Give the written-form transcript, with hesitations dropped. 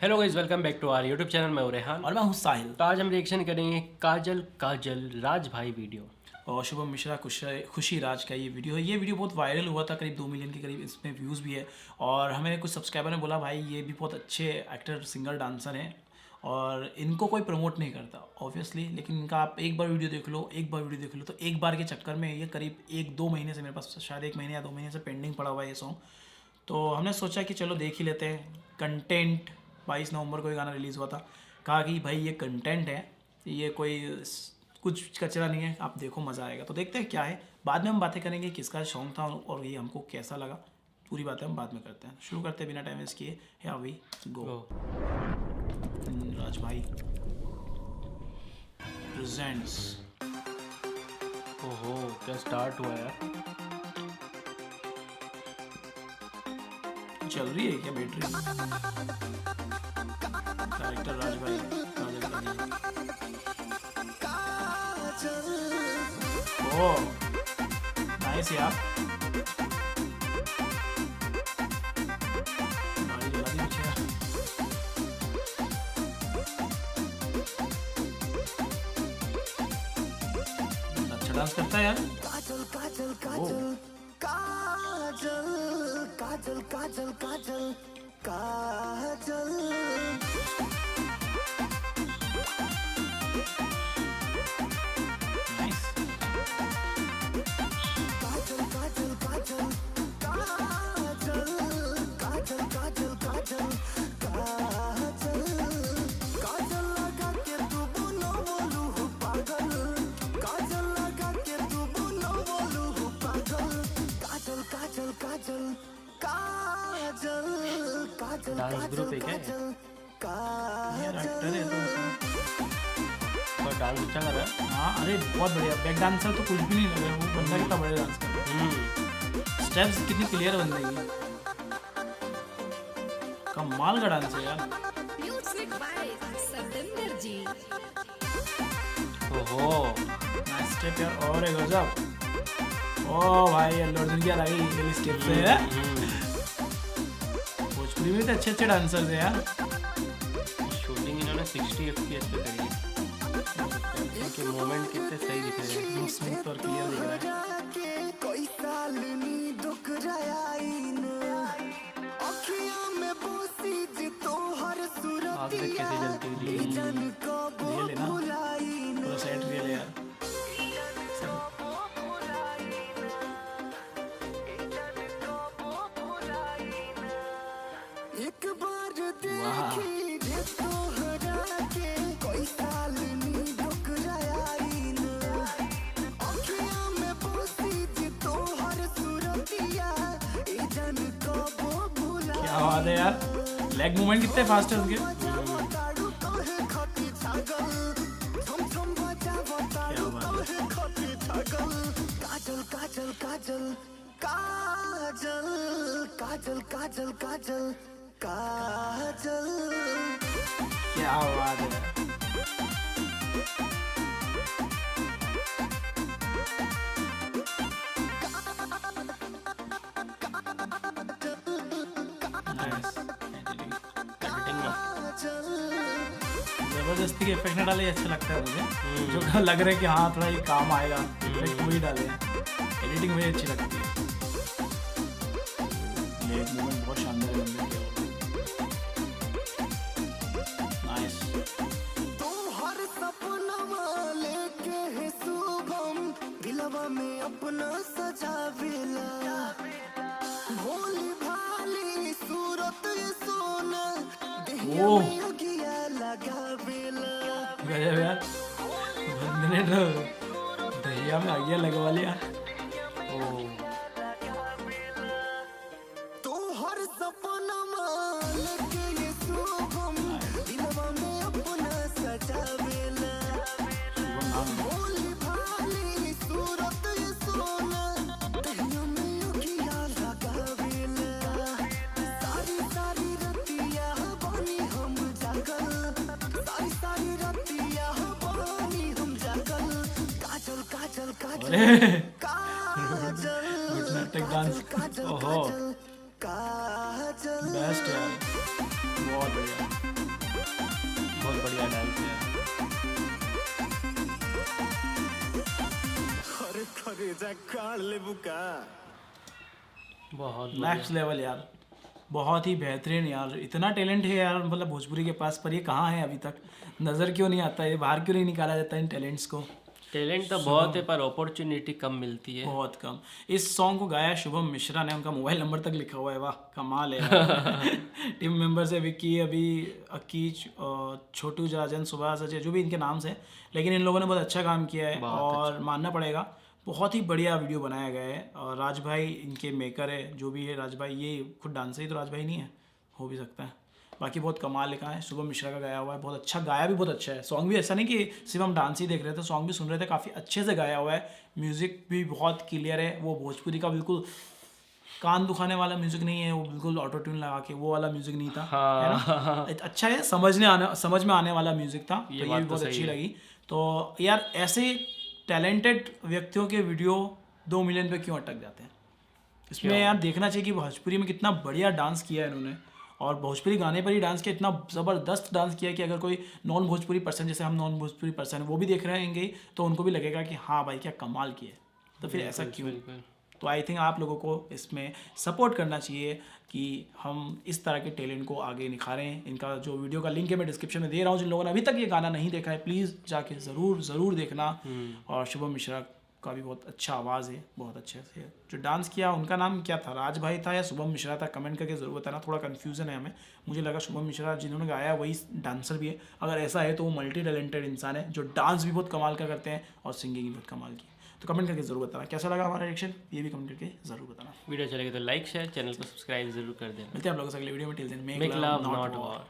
Hello guys, welcome back to our YouTube channel. मैं हूं रेहान और मैं हूँ साहिल। तो आज हम रिएक्शन करेंगे काजल काजल राज भाई वीडियो। और शुभम मिश्रा खुशी राज का ये वीडियो है। ये वीडियो बहुत वायरल हुआ था, करीब 2 मिलियन के करीब इसमें व्यूज़ भी है। और हमें कुछ सब्सक्राइबर ने बोला भाई ये भी बहुत अच्छे एक्टर सिंगर डांसर हैं और इनको कोई प्रमोट नहीं करता ऑब्वियसली, लेकिन इनका आप एक बार वीडियो देख लो, एक बार वीडियो देख लो, तो एक बार के चक्कर में ये करीब 1-2 महीने से मेरे पास शायद 1 महीने या 2 महीने से पेंडिंग पड़ा हुआ है ये सॉन्ग। तो हमने सोचा कि चलो देख ही लेते हैं। कंटेंट 22 नवंबर को ये गाना रिलीज़ हुआ था। कहा कि भाई ये कंटेंट है, ये कोई कुछ कचरा नहीं है, आप देखो मज़ा आएगा। तो देखते हैं क्या है, बाद में हम बातें करेंगे किसका सॉन्ग था और ये हमको कैसा लगा। पूरी बातें हम बाद में करते हैं। शुरू करते हैं बिना टाइम वेस्ट किए। या वी गो। राज भाई प्रेजेंट्स। ओहो, क्या स्टार्ट हुआ यार। चल रही है क्या बैटरी? डायरेक्टर राज भाई काजल काजल। ओह नाइस यार। गाड़ी जला दी पीछे यार। अच्छा डांस करता है यार। काजल काजल काजल काजल काजल काजल काजल काजल नाइस। काजल काजल काजल काजल काजल काजल काजल काजल काजल लगा के तू बोलो बोलू हो पागल, काजल लगा के तू बोलो बोलू हो पागल, काजल काजल काजल काजल काजल डांस ग्रुप है क्या ये? यार एक्टर है तो और डांस अच्छा कर रहा है। हाँ अरे बहुत बढ़िया। बैक डांसर तो कुछ भी नहीं लग रहा है, वो बंदा कितना बढ़िया डांस कर रहा है। स्टेप्स कितनी क्लियर बन रही है। कमाल का डांस है यार। म्यूजिक बाय सतेंद्र जी। ओहो, नाइस स्टेप यार। और एक गजब। ओ भाई अल्लू अर्जुन की अदाई ये स्टेप से है। भोजपुरी में तो अच्छे अच्छे डांसर्स हैं यार। शूटिंग इन्होंने 60 FPS पे करी है। इनके मोमेंट कितने सही दिख रहे हैं। स्मूथ और क्लियर दिख रहा है। के कोई साल नी दुख रयाइन अखियां में बोसी जी तो हर आग देख कैसे जलती हुई दिख रही है। जन को रियल है ना, बुलाइन पूरा सेट रियल है यार। एक बार वाह। देखी जे तोहरा के कोई साल नी दुख रयाइन अखियां में बोसी जी तो हर सूरतिया ए जन को बुलाइन। क्या बात है यार। लेग मूवमेंट कितने फास्ट है उसके। क्या बात है। काजल काजल काजल काजल काजल काजल काजल काजल क्या बात है। Nice. एडिटिंग में जबरदस्ती के इफेक्ट न डाले अच्छा लगता है मुझे। जो लग रहा है कि हाँ थोड़ा ये काम आएगा, इफेक्ट वही डाले। एडिटिंग वही अच्छी लगती है। ये मूवमेंट बहुत शानदार है बंदे के। नाइस। तुम हर सपनवा लेके है शुभम दिलवा में अपना सजावेला भोली भाली सूरत ये सोना देहिया ओह। में अगिया लगावेला गजब यार। बंदे ने तो दहिया में आगिया लगवा लिया। ओह तो हर सपनवा लेके ये शुभम दिलवा में अपना सजावेला नाम भोली भाली सूरत ये सोना देहिया में अगिया लगावेला सारी सारी रतिया बानी हम जागल सारी सारी रतिया बानी हम जागल काजल काजल काजल अरे काजल नाटक डांस। ओहो काजल बेस्ट यार, बहुत बढ़िया। बहुत बढ़िया डांस है। अरे खरे जा काढ़ ले बुका। बहुत नेक्स्ट लेवल यार, बहुत ही बेहतरीन यार। इतना टैलेंट है यार मतलब भोजपुरी के पास, पर ये कहाँ है अभी तक? नज़र क्यों नहीं आता है? बाहर क्यों नहीं निकाला जाता इन टैलेंट्स को? टैलेंट तो बहुत है पर अपॉर्चुनिटी कम मिलती है। बहुत कम। इस सॉन्ग को गाया शुभम मिश्रा ने, उनका मोबाइल नंबर तक लिखा हुआ है। वाह कमाल है यार। टीम मेंबर्स है विक्की, अभी अकीज, छोटू, राजन, सुभाष, अजय, जो भी इनके नाम से, लेकिन इन लोगों ने बहुत अच्छा काम किया है और मानना पड़ेगा। बहुत ही बढ़िया वीडियो बनाया गया है। और राज भाई इनके मेकर है, जो भी है राज भाई, ये खुद डांसर ही तो राज भाई नहीं है, हो भी सकता है। बाकी बहुत कमाल लिखा है, शुभम मिश्रा का गाया हुआ है, बहुत अच्छा गाया भी, बहुत अच्छा है। सॉन्ग भी ऐसा नहीं कि सिर्फ हम डांस ही देख रहे थे, सॉन्ग भी सुन रहे थे, काफ़ी अच्छे से गाया हुआ है। म्यूज़िक भी बहुत क्लियर है, वो भोजपुरी का बिल्कुल कान दुखाने वाला म्यूज़िक नहीं है, वो बिल्कुल ऑटो ट्यून लगा के वो वाला म्यूज़िक नहीं था, है ना? अच्छा है, समझ में आने वाला म्यूज़िक था, तो ये भी बहुत अच्छी लगी। तो यार ऐसे टैलेंटेड व्यक्तियों के वीडियो 2 मिलियन पे क्यों अटक जाते हैं? इसमें यार देखना चाहिए कि भोजपुरी में कितना बढ़िया डांस किया है इन्होंने, और भोजपुरी गाने पर ही डांस किया, इतना ज़बरदस्त डांस किया कि अगर कोई नॉन भोजपुरी पर्सन, जैसे हम नॉन भोजपुरी पर्सन वो भी देख रहे होंगे, तो उनको भी लगेगा कि हाँ भाई क्या कमाल किया है। तो फिर ऐसा क्यों? तो आई थिंक आप लोगों को इसमें सपोर्ट करना चाहिए कि हम इस तरह के टैलेंट को आगे निखारें। इनका जो वीडियो का लिंक है मैं डिस्क्रिप्शन में दे रहा हूँ, जिन लोगों ने अभी तक ये गाना नहीं देखा है प्लीज़ जाके ज़रूर देखना। और शुभम मिश्रा का भी बहुत अच्छा आवाज़ है, बहुत अच्छे से जो डांस किया। उनका नाम क्या था, राज भाई था या शुभम मिश्रा था? कमेंट करके ज़रूर बताना, थोड़ा कन्फ्यूज़न है हमें। मुझे लगा शुभम मिश्रा जिन्होंने गाया वही डांसर भी है। अगर ऐसा है तो वो मल्टी टैलेंटेड इंसान है, जो डांस भी बहुत कमाल का करते हैं और सिंगिंग भी बहुत कमाल की। तो कमेंट करके ज़रूर बताना कैसा लगा हमारा रिएक्शन, ये भी कमेंट करके ज़रूर बताना। वीडियो चलेगा तो लाइक शेयर, चैनल को सब्सक्राइब जरूर कर देना। मिलते हैं आप लोगों से अगले वीडियो में। Till then make love not war.